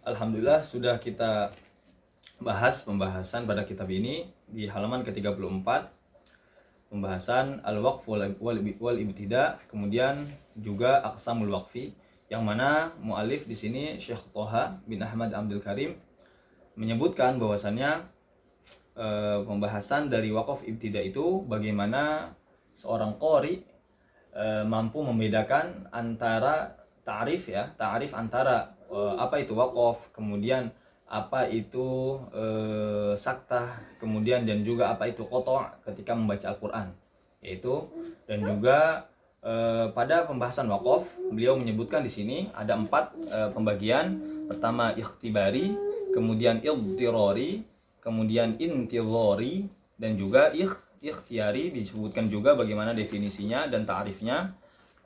Alhamdulillah sudah kita bahas pembahasan pada kitab ini di halaman ke-34, pembahasan al-waqf wal ibtida, kemudian juga aqsamul waqfi, yang mana mu'alif di sini Syekh Thaha bin Ahmad Abdul Karim menyebutkan bahwasannya pembahasan dari waqaf ibtida itu bagaimana seorang qori mampu membedakan antara ta'rif antara apa itu waqaf, kemudian apa itu saktah, kemudian dan juga apa itu qata' ketika membaca Al-Qur'an. Yaitu dan juga pada pembahasan waqaf beliau menyebutkan di sini ada 4 pembagian. Pertama ikhtibari, kemudian idtirari, kemudian intizari, dan juga ikhtiyari. Disebutkan juga bagaimana definisinya dan ta'rifnya.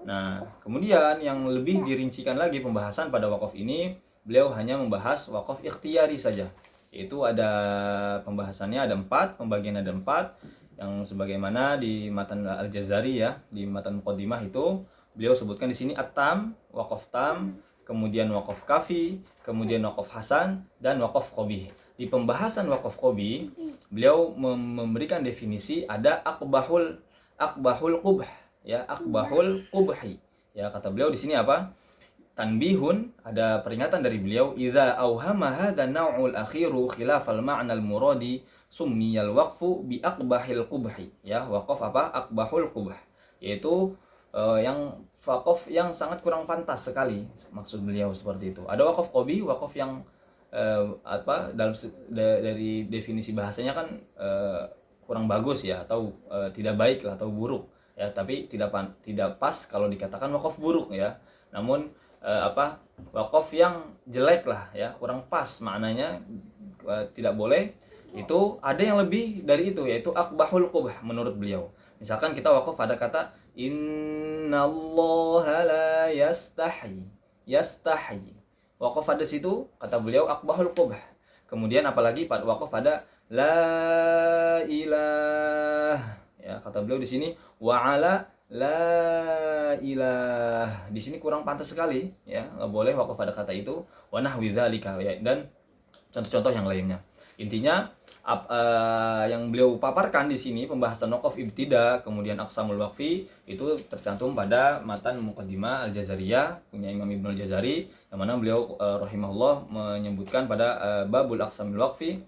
Nah, kemudian yang lebih dirincikan lagi pembahasan pada wakaf ini, beliau hanya membahas wakaf ikhtiyari saja. Yaitu ada pembahasannya ada 4, pembagian ada 4, yang sebagaimana di matan Al-Jazari ya, di matan Muqaddimah itu beliau sebutkan di sini at-tam, wakaf tam, kemudian wakaf kafi, kemudian wakaf hasan, dan wakaf qabih. Di pembahasan wakaf qabih, beliau memberikan definisi ada akbahul qubh ya, akbahul qubhi. Ya, kata beliau di sini apa? Tanbihun, ada peringatan dari beliau, idza auhama hadza naw'ul akhiru khilafal ma'nal muradi summiyal waqfu bi aqbahil qubhi. Ya, waqaf apa? Aqbahul qubh. Yaitu yang waqaf yang sangat kurang pantas sekali, maksud beliau seperti itu. Ada waqaf qabi, waqaf yang dari definisi bahasanya kan kurang bagus ya, atau tidak baik lah, atau buruk ya, tapi tidak pas kalau dikatakan wakaf buruk ya. Namun wakaf yang jelek lah ya, kurang pas maknanya, tidak boleh. Itu ada yang lebih dari itu, yaitu akbahul qubh menurut beliau. Misalkan kita wakaf pada kata innallaha la yastahi. Wakaf pada situ kata beliau akbahul qubh. Kemudian apalagi pada wakaf pada la ilah ya, kata beliau di sini wa ala la ilah. Di sini kurang pantas sekali ya, nggak boleh wakaf pada kata itu. Wa nahwi dzalika ya, dan contoh-contoh yang lainnya. Intinya yang beliau paparkan di sini pembahasan waqaf ibtida, kemudian aqsamul waqfi, itu tercantum pada matan Muqaddimah Al-Jazariyah punya Imam Ibnu Al-Jazari, yang mana beliau rahimahullah menyebutkan pada babul aqsamul waqfi,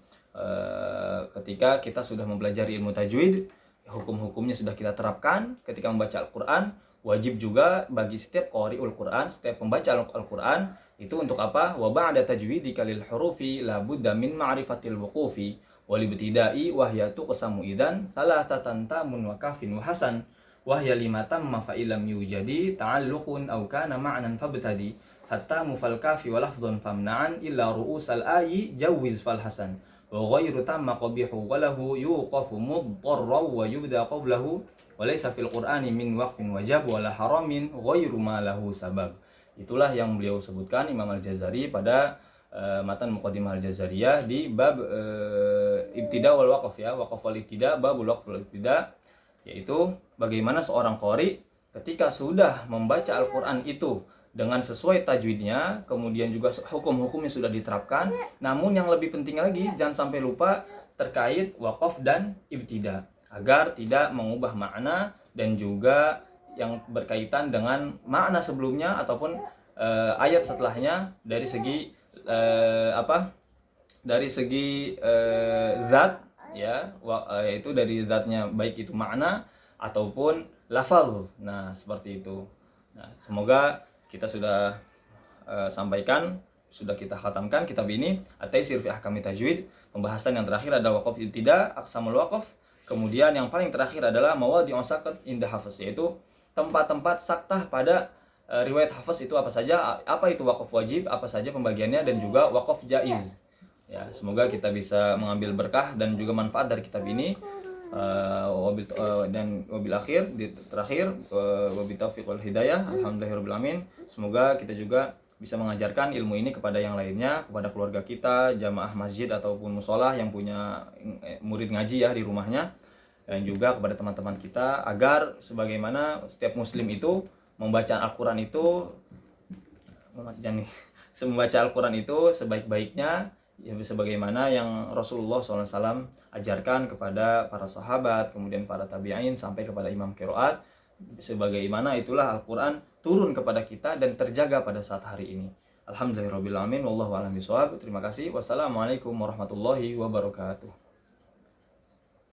ketika kita sudah mempelajari ilmu tajwid, hukum-hukumnya sudah kita terapkan ketika membaca Al-Qur'an. Wajib juga bagi setiap qari'ul Qur'an, setiap pembaca Al-Qur'an, itu untuk apa? Wa ba'da tajwidika lil hurufi la budda min ma'rifatil wuqufi wal ibtida'i wa hiya tuqsamu idzan salatatan tamun wa kafin wa hasan wa hiya limatan ma fa illam yujadi ta'alluqun aw kana ma'nan fabtadi hatta mufal kafi wa lafdhun famna'an illa ru'usal ayi jawiz fal hasan wa ghairu tamma qabihu wa lahu yuqafu mudtarra wa yubda qablahu wa laysa fil qur'ani min waqfin wajab wa la haramin ghairu ma lahu sabab. Itulah yang beliau sebutkan Imam Al-Jazari pada matan Muqaddimah Al-Jazariyah di bab ibtida wal waqaf ya, waqaf wal ibtida, babul waqf wal ibtida, yaitu bagaimana seorang qari ketika sudah membaca Al-Qur'an itu dengan sesuai tajwidnya, kemudian juga hukum-hukumnya sudah diterapkan, namun yang lebih penting lagi jangan sampai lupa terkait waqaf dan ibtida, agar tidak mengubah makna dan juga yang berkaitan dengan makna sebelumnya ataupun ayat setelahnya dari segi dari segi zat ya, yaitu dari zatnya, baik itu makna ataupun lafaz. Nah, seperti itu. Nah, semoga kita sudah sampaikan, sudah kita khatamkan kitab ini, At-Taisir fi Ahkami Tajwid. Pembahasan yang terakhir ada waqaf ibtida, aqsamul waqaf. Kemudian yang paling terakhir adalah mawadhi'us saqat inda hafaz, yaitu tempat-tempat saktah pada riwayat hafaz itu apa saja, apa itu wakaf wajib, apa saja pembagiannya, dan juga wakaf jaiz. Ya, semoga kita bisa mengambil berkah dan juga manfaat dari kitab ini. Dan wabil akhir, terakhir, wabil taufiq wal hidayah, alhamdulillahirabbil alamin. Semoga kita juga bisa mengajarkan ilmu ini kepada yang lainnya, kepada keluarga kita, jamaah masjid ataupun musolah yang punya murid ngaji ya di rumahnya, dan juga kepada teman-teman kita, agar sebagaimana setiap muslim itu membaca Al-Quran itu membaca Al-Quran itu sebaik-baiknya ya sebagaimana yang Rasulullah SAW ajarkan kepada para sahabat, kemudian para tabi'in sampai kepada imam qiraat. Sebagaimana itulah Al-Quran turun kepada kita dan terjaga pada saat hari ini. Alhamdulillahirabbil alamin, wallahu a'lam bishawab. Terima kasih. Wassalamualaikum warahmatullahi wabarakatuh.